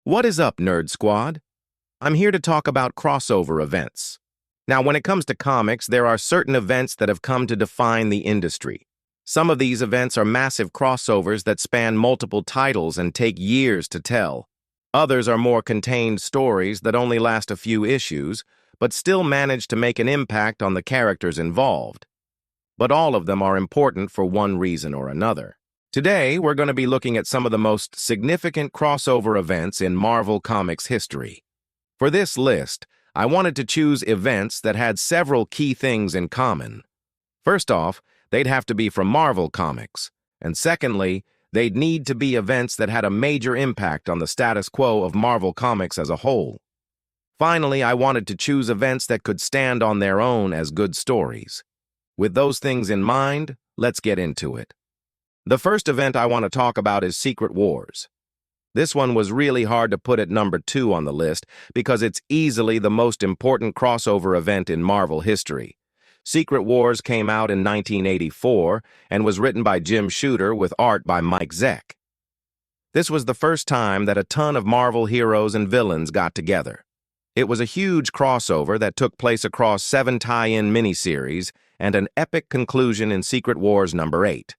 What is up, Nerd Squad? I'm here to talk about crossover events. Now, when it comes to comics, there are certain events that have come to define the industry. Some of these events are massive crossovers that span multiple titles and take years to tell. Others are more contained stories that only last a few issues, but still manage to make an impact on the characters involved. But all of them are important for one reason or another. Today, we're going to be looking at some of the most significant crossover events in Marvel Comics history. For this list, I wanted to choose events that had several key things in common. First off, they'd have to be from Marvel Comics, and secondly, they'd need to be events that had a major impact on the status quo of Marvel Comics as a whole. Finally, I wanted to choose events that could stand on their own as good stories. With those things in mind, let's get into it. The first event I want to talk about is Secret Wars. This one was really hard to put at number 2 on the list because it's easily the most important crossover event in Marvel history. Secret Wars came out in 1984 and was written by Jim Shooter with art by Mike Zeck. This was the first time that a ton of Marvel heroes and villains got together. It was a huge crossover that took place across 7 tie-in miniseries and an epic conclusion in Secret Wars number 8.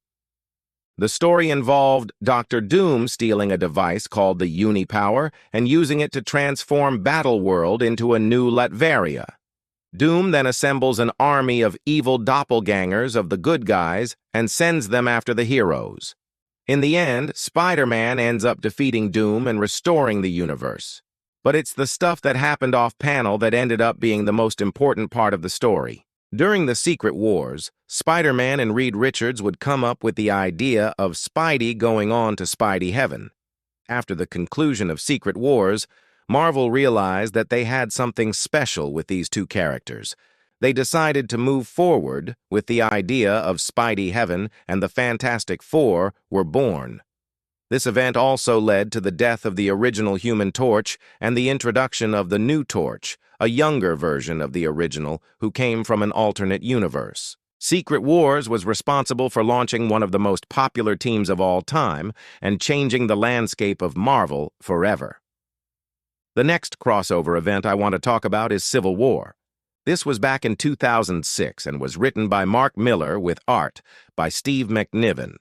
The story involved Dr. Doom stealing a device called the Unipower and using it to transform Battleworld into a new Latveria. Doom then assembles an army of evil doppelgangers of the good guys and sends them after the heroes. In the end, Spider-Man ends up defeating Doom and restoring the universe. But it's the stuff that happened off-panel that ended up being the most important part of the story. During the Secret Wars, Spider-Man and Reed Richards would come up with the idea of Spidey going on to Spidey Heaven. After the conclusion of Secret Wars, Marvel realized that they had something special with these two characters. They decided to move forward with the idea of Spidey Heaven, and the Fantastic Four were born. This event also led to the death of the original Human Torch and the introduction of the new Torch, a younger version of the original who came from an alternate universe. Secret Wars was responsible for launching one of the most popular teams of all time and changing the landscape of Marvel forever. The next crossover event I want to talk about is Civil War. This was back in 2006 and was written by Mark Miller with art by Steve McNiven.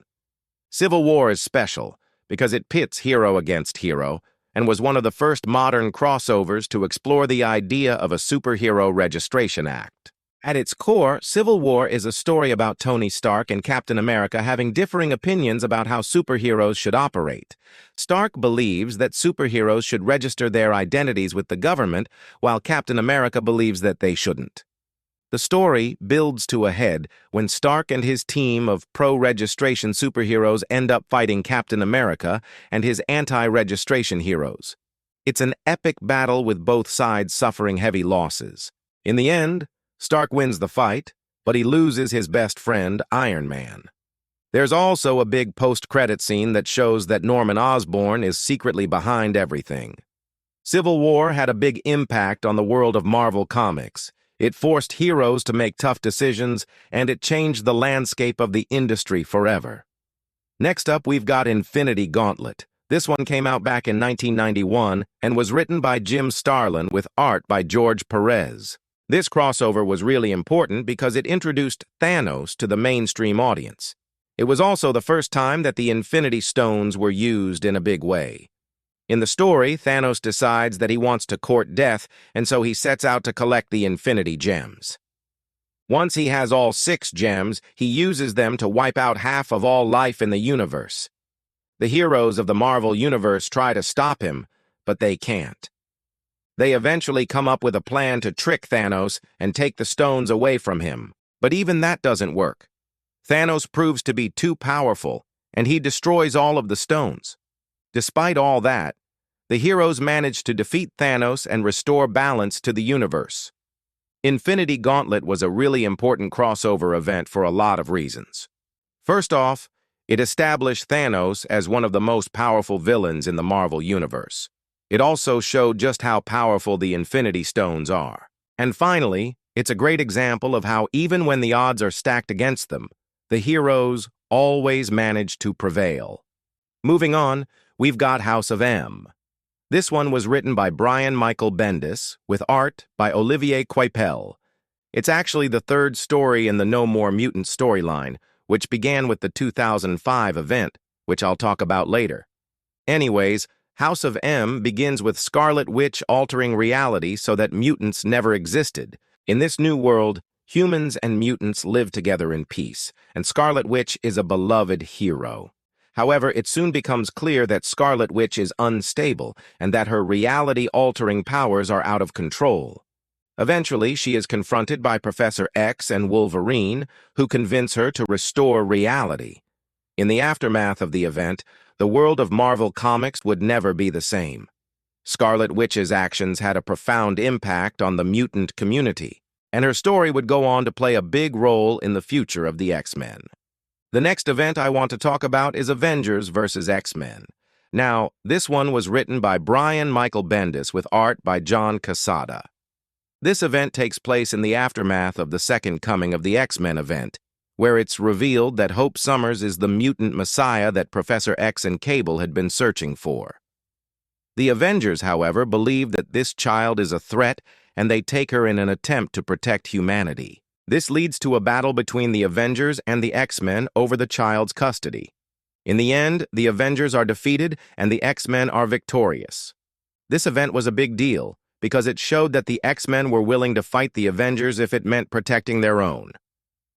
Civil War is special because it pits hero against hero, and was one of the first modern crossovers to explore the idea of a superhero registration act. At its core, Civil War is a story about Tony Stark and Captain America having differing opinions about how superheroes should operate. Stark believes that superheroes should register their identities with the government, while Captain America believes that they shouldn't. The story builds to a head when Stark and his team of pro-registration superheroes end up fighting Captain America and his anti-registration heroes. It's an epic battle with both sides suffering heavy losses. In the end, Stark wins the fight, but he loses his best friend, Iron Man. There's also a big post-credit scene that shows that Norman Osborn is secretly behind everything. Civil War had a big impact on the world of Marvel Comics. It forced heroes to make tough decisions, and it changed the landscape of the industry forever. Next up, we've got Infinity Gauntlet. This one came out back in 1991 and was written by Jim Starlin with art by George Perez. This crossover was really important because it introduced Thanos to the mainstream audience. It was also the first time that the Infinity Stones were used in a big way. In the story, Thanos decides that he wants to court death, and so he sets out to collect the Infinity Gems. Once he has all 6 gems, he uses them to wipe out half of all life in the universe. The heroes of the Marvel Universe try to stop him, but they can't. They eventually come up with a plan to trick Thanos and take the stones away from him, but even that doesn't work. Thanos proves to be too powerful, and he destroys all of the stones. Despite all that, the heroes manage to defeat Thanos and restore balance to the universe. Infinity Gauntlet was a really important crossover event for a lot of reasons. First off, it established Thanos as one of the most powerful villains in the Marvel Universe. It also showed just how powerful the Infinity Stones are. And finally, it's a great example of how even when the odds are stacked against them, the heroes always manage to prevail. Moving on, we've got House of M. This one was written by Brian Michael Bendis, with art by Olivier Coipel. It's actually the third story in the No More Mutants storyline, which began with the 2005 event, which I'll talk about later. Anyways, House of M begins with Scarlet Witch altering reality so that mutants never existed. In this new world, humans and mutants live together in peace, and Scarlet Witch is a beloved hero. However, it soon becomes clear that Scarlet Witch is unstable and that her reality-altering powers are out of control. Eventually, she is confronted by Professor X and Wolverine, who convince her to restore reality. In the aftermath of the event, the world of Marvel Comics would never be the same. Scarlet Witch's actions had a profound impact on the mutant community, and her story would go on to play a big role in the future of the X-Men. The next event I want to talk about is Avengers vs. X-Men. Now, this one was written by Brian Michael Bendis with art by John Quesada. This event takes place in the aftermath of the Second Coming of the X-Men event, where it's revealed that Hope Summers is the mutant messiah that Professor X and Cable had been searching for. The Avengers, however, believe that this child is a threat, and they take her in an attempt to protect humanity. This leads to a battle between the Avengers and the X-Men over the child's custody. In the end, the Avengers are defeated and the X-Men are victorious. This event was a big deal, because it showed that the X-Men were willing to fight the Avengers if it meant protecting their own.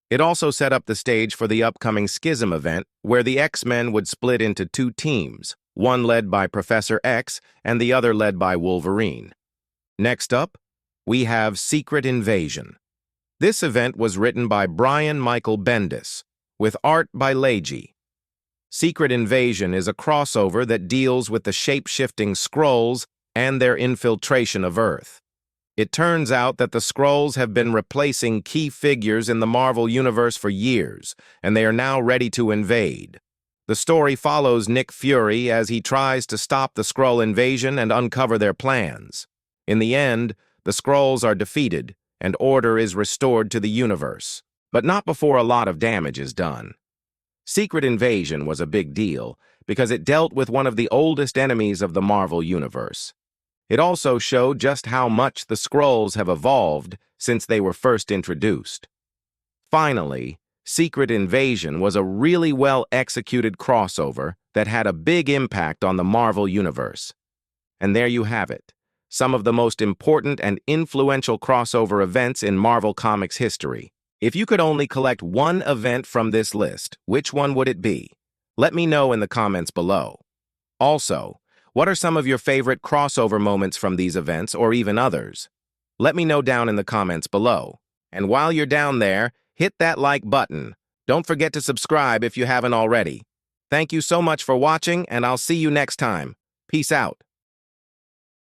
It also set up the stage for the upcoming Schism event, where the X-Men would split into two teams, one led by Professor X and the other led by Wolverine. Next up, we have Secret Invasion. This event was written by Brian Michael Bendis, with art by Leiji. Secret Invasion is a crossover that deals with the shape-shifting Skrulls and their infiltration of Earth. It turns out that the Skrulls have been replacing key figures in the Marvel Universe for years, and they are now ready to invade. The story follows Nick Fury as he tries to stop the Skrull invasion and uncover their plans. In the end, the Skrulls are defeated, and order is restored to the universe, but not before a lot of damage is done. Secret Invasion was a big deal because it dealt with one of the oldest enemies of the Marvel Universe. It also showed just how much the Skrulls have evolved since they were first introduced. Finally, Secret Invasion was a really well-executed crossover that had a big impact on the Marvel Universe. And there you have it, some of the most important and influential crossover events in Marvel Comics history. If you could only collect one event from this list, which one would it be? Let me know in the comments below. Also, what are some of your favorite crossover moments from these events or even others? Let me know down in the comments below. And while you're down there, hit that like button. Don't forget to subscribe if you haven't already. Thank you so much for watching, and I'll see you next time. Peace out.